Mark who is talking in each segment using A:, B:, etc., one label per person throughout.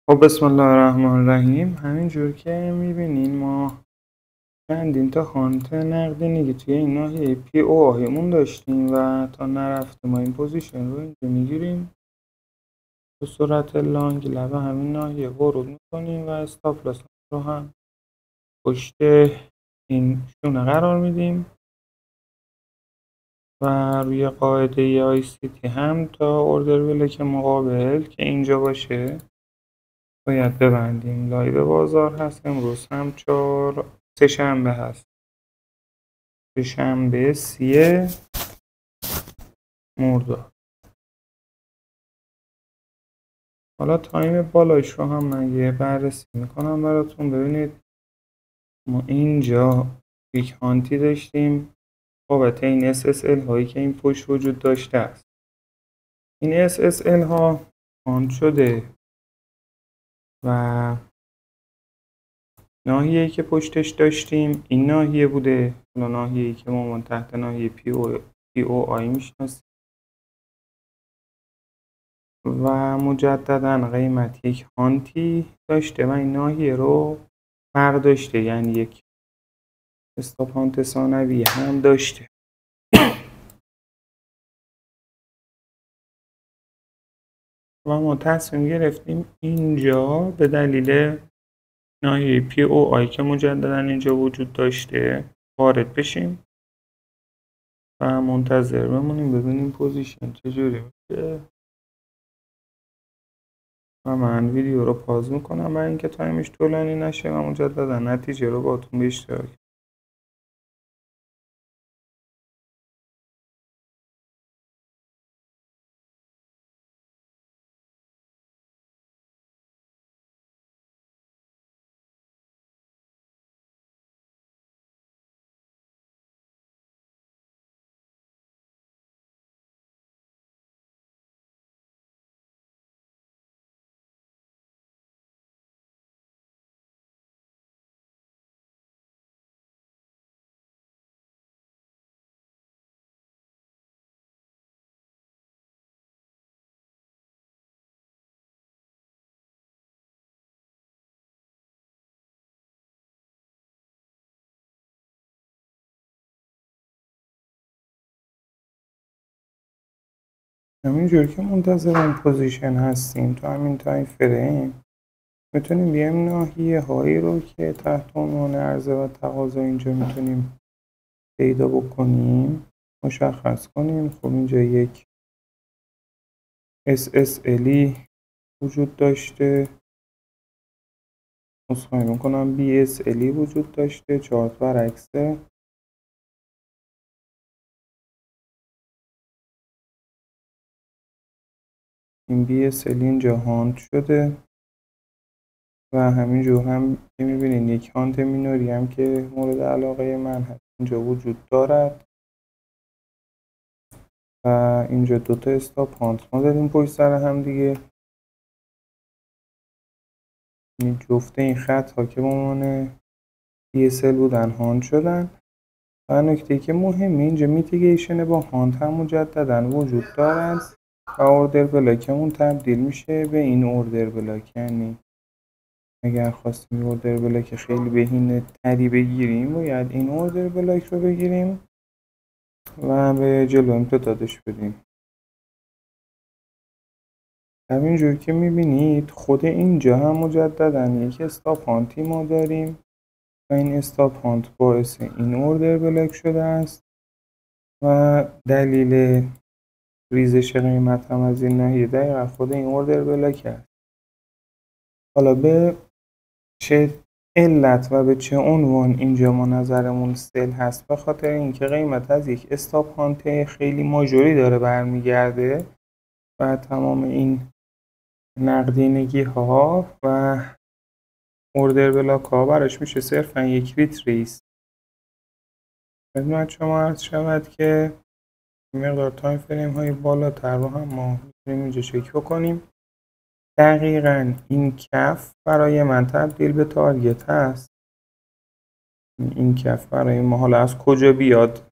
A: خب بسم الله الرحمن الرحیم. همینجور که میبینین ما چندین تا خانت نقدینگی توی این ناحیه پی او آهیمون داشتیم و تا نرفته ما این پوزیشن رو اینجا میگیریم، به صورت لانگ لبه همین ناحیه ورود میکنیم و استاپ لاس رو هم پشت این شونه قرار میدیم و روی قاعده آی سی تی هم تا اوردر بلک مقابل که اینجا باشه باید ببندیم. لایو بازار هست، امروز هم سه شنبه هست، سه شنبه 30 مرداد. حالا تایم بالاش رو هم من یه بررسی میکنم براتون. ببینید ما اینجا یک هانتی داشتیم بابت این SSL هایی که این پشت وجود داشته است. این SSL ها هانت شده و ناحیه‌ای که پشتش داشتیم این ناحیه بوده، ناحیه‌ای که ما تحت ناحیه پی او آی میشناسیم و مجددا قیمت یک هانتی داشته و این ناحیه رو برداشته، یعنی یک استاپ هانت ثانوی هم داشته و ما تصمیم گرفتیم اینجا به دلیل ناحیه پی او آی که مجددا اینجا وجود داشته وارد بشیم و منتظر بمونیم ببینیم پوزیشن چجوری میشه. و من ویدیو رو پاز میکنم برای اینکه تایمش طولانی نشه و مجددا نتیجه رو باتون به اشتراک. همینجور که منتظر این پوزیشن هستیم تو همین تایم فریم میتونیم بیایم ناحیه هایی رو که تحت عنوان عرضه و تقاضا اینجا میتونیم پیدا بکنیم مشخص کنیم. خب اینجا یک SSL وجود داشته، مصاحبه میکنم BSL وجود داشته، چارت برعکسه. این BSL اینجا هانت شده و همینجور هم که میبینید یک هانت مینوری هم که مورد علاقه من هست اینجا وجود دارد و اینجا دوتا استاپ هانت ما داریم پشت سر هم دیگه. این جفته این خط ها که به عنوان BSL buden هانت شدن و نکته که مهمه اینجا میتیگیشن با هانت هم مجددا وجود دارد و اوردر بلاکمون تبدیل میشه به این اوردر بلاک. یعنی اگر خواستیم اوردر بلاک خیلی بهینه تری بگیریم باید این اوردر بلاک رو بگیریم و به جلو امتدادش بدیم. همینجور که میبینید خود اینجا هم مجددا یک استاپ هانتی ما داریم و این استاپ هانت باعث این اوردر بلاک شده است و دلیل ریزش قیمت هم از این ناحیه دقیقا خود این اوردر بلاک است. حالا به چه علت و به چه عنوان اینجا ما نظرمون سل هست؟ به خاطر اینکه قیمت از یک استاپ هانت خیلی ماژوری داره برمیگرده و تمام این نقدینگی ها و اوردر بلاک ها براش میشه صرفا یک ریتریس. خدمت شما عرض شود که مقدار تایم فریم های بالاتر رو هم ما میتونیم اینجا چک بکنیم. دقیقاً این کف برای من تبدیل به تارگت هست. این کف برای ما حالا از کجا بیاد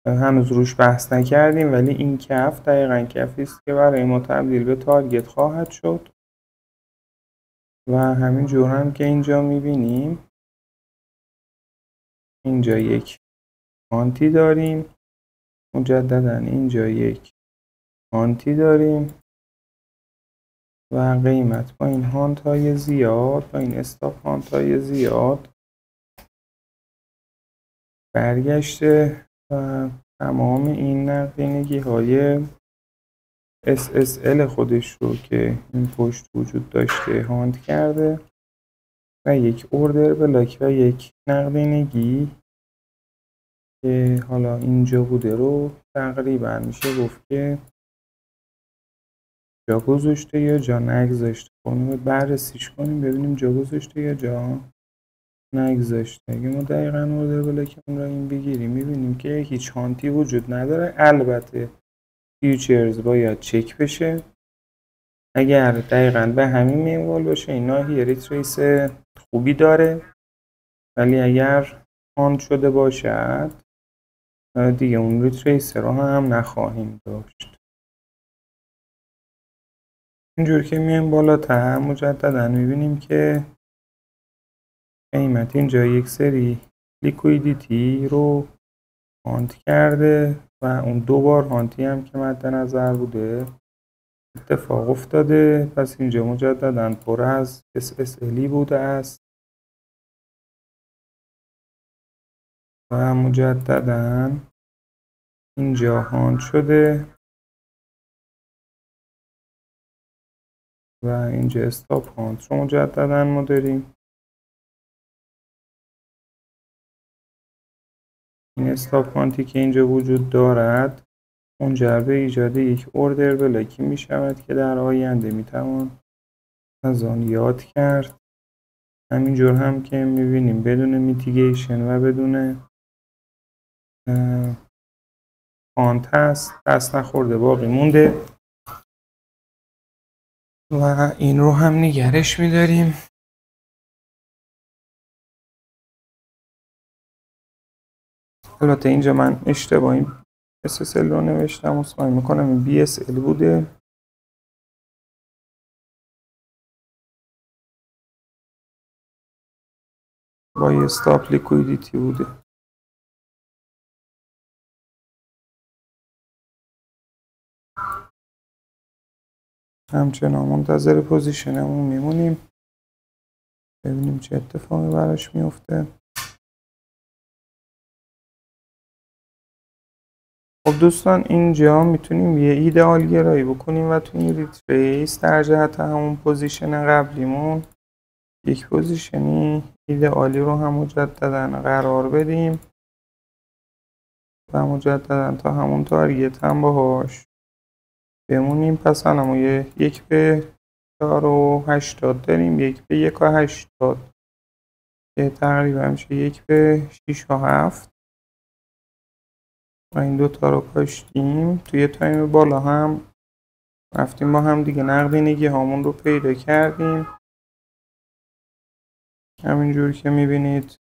A: هنوز روش بحث نکردیم، ولی این کف دقیقاً کفی است که برای ما تبدیل به تارگت خواهد شد و همین جور هم که اینجا میبینیم اینجا یک آنتی داریم، مجددا اینجا یک آنتی داریم و قیمت با این هانت های زیاد، با این استاپ هانت های زیاد برگشته و تمام این نقدینگی های SSL خودش رو که این پشت وجود داشته هانت کرده و یک اوردر بلاک و یک نقدینگی که حالا اینجا بوده رو تقریبا میشه گفت که جا گذاشته یا جا نگذاشته. خب بررسیش کنیم ببینیم جا گذاشته یا جا نگذاشته. اگه ما دقیقا اوردر بلاکمون رو این بگیریم میبینیم که هیچ هانتی وجود نداره. البته فیوچرز باید چک بشه. اگر دقیقا به همین منوال باشه اینا ریتریس خوبی داره، ولی اگر هانت شده باشد دیگه اون ریتریس رو هم نخواهیم داشت. اینجور که میایم بالاتر مجددا میبینیم که قیمت اینجا یک سری لیکویدیتی رو هانت کرده و اون دو بار هانتی هم که مد نظر بوده اتفاق افتاده. پس اینجا مجددا پر از SSL بوده است و مجددا اینجا هانت شده و اینجا استاپ هانت رو مجددا ما داریم. این استاپ هانتی که اینجا وجود دارد منجر به ایجاد یک اوردر بلاکی می شود که در آینده می توان از آن یاد کرد. همینجور هم که می بینیم بدون میتیگیشن و بدون هانت هست، دست نخورده باقی مونده و این رو هم نگرش می داریم. البته اینجا من اشتباهی SSL رو نوشتم، عذرخواهی میکنم، این BSL بوده. با یه استاپ لیکویدیتی بوده. همچنان منتظر پوزیشنمون میمونیم ببینیم چه اتفاقی براش میفته. خب دوستان اینجا میتونیم یه ایدئال گرایی بکنیم و تو این ریتریس در جهت همون پوزیشن قبلیمون یک پوزیشنی ایدئالی رو هم مجددا قرار بدیم و مجددا تا همون تارگت هم باهاش بمونیم. پس همون یک به 4.80 داریم، یک به 1.80 که تقریبا میشه یک به 6.7 و این دوتا رو کاشتیم. توی تایم بالا هم رفتیم با هم دیگه نقدینگی هامون رو پیدا کردیم همینجور که میبینید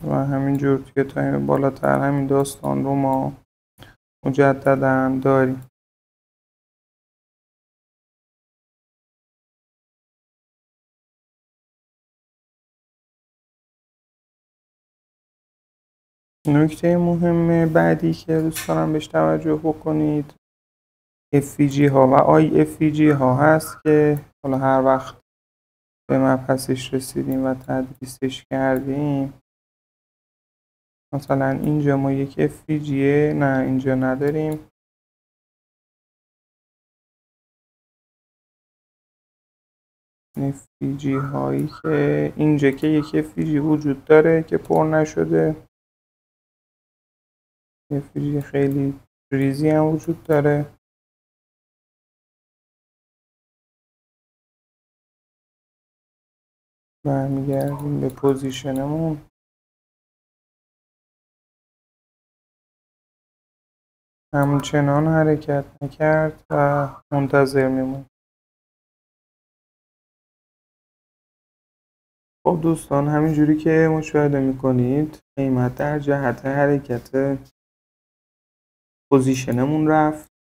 A: و همینجور توی تایم بالاتر همین داستان رو ما مجددا داریم. نکته مهم بعدی که دوست دارم بهش توجه بکنید FVG ها و IFVG ها هست که حالا هر وقت به مبحثش رسیدیم و تدریسش کردیم. مثلا اینجا ما یک FVG نه اینجا نداریم، FVG هایی که اینجا که یک FVG وجود داره که پر نشده، FVG خیلی ریزی هم وجود داره. برمیگردیم به پوزیشنمون. همچنان حرکت نکرد و منتظر میمون. خب دوستان همینجوری که مشاهده میکنید قیمت در جهت حرکت پوزیشنمون رفت